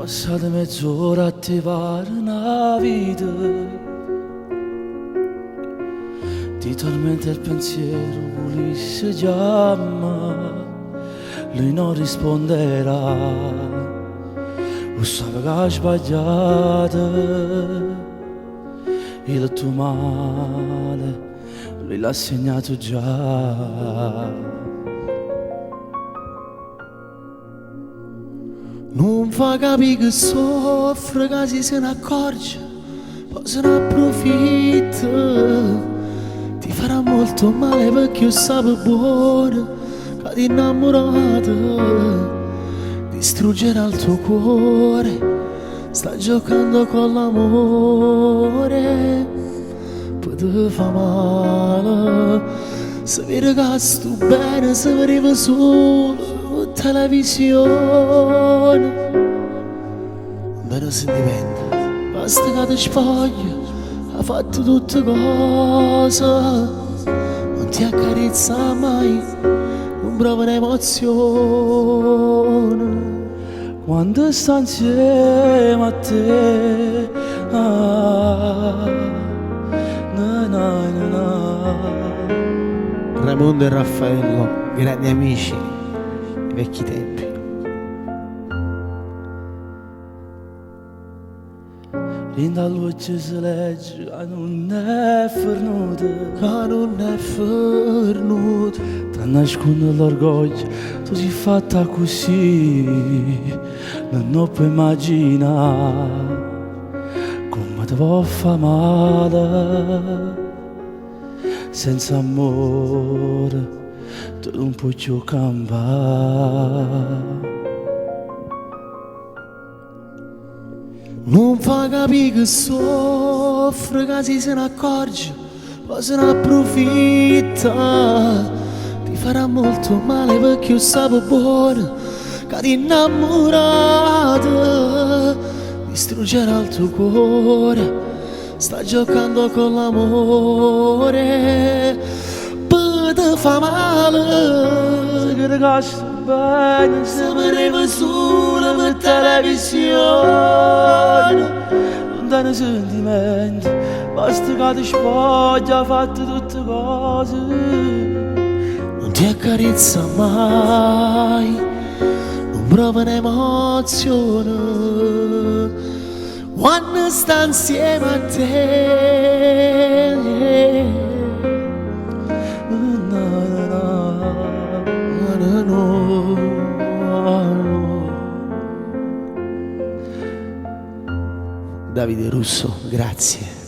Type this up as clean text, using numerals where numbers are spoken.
Passate mezz'ora a attivare una vita, ti tormenta il pensiero, Ulisse chiama, lui non risponderà, lo sapeva che ha sbagliato, il tuo male, lui l'ha segnato già. Non fa capire che soffre, che se ne accorge, poi se ne approfitta. Ti farà molto male perché io sapevo buono che ti innamorata. Distruggerà il tuo cuore, sta giocando con l'amore. Poi ti fa male, se vede che sto bene, se vedeva solo televisione. Un vero sentimento, basta che ti spoglia, ha fatto tutte cose, non ti accarezza mai, non prova un'emozione. Quando sta insieme a te, na, na, na, na. Raimondo e Raffaello, grandi amici, i vecchi tempi. Linda luce si legge che non è fornuta, Che non è fornuto, ti nasconde l'orgoglio, tu sei fatta così, non puoi immaginare come ti può fare male. Senza amore tu non puoi più cambiare. non fa capire che soffre, che se ne accorge, poi se ne approfitta. Ti farà molto male perché io sapevo buono che ti innamorata. Distruggerà il tuo cuore, sta giocando con l'amore. Poi ti fa male, Se che ragazzi bene, se vedeva solo per televisione. non dai sentimenti, basta che ti spoglia, ha fatto tutte cose. Non ti accarezza mai, non prova un'emozione quando sta insieme a te. Na, na, na. Davide Russo, grazie.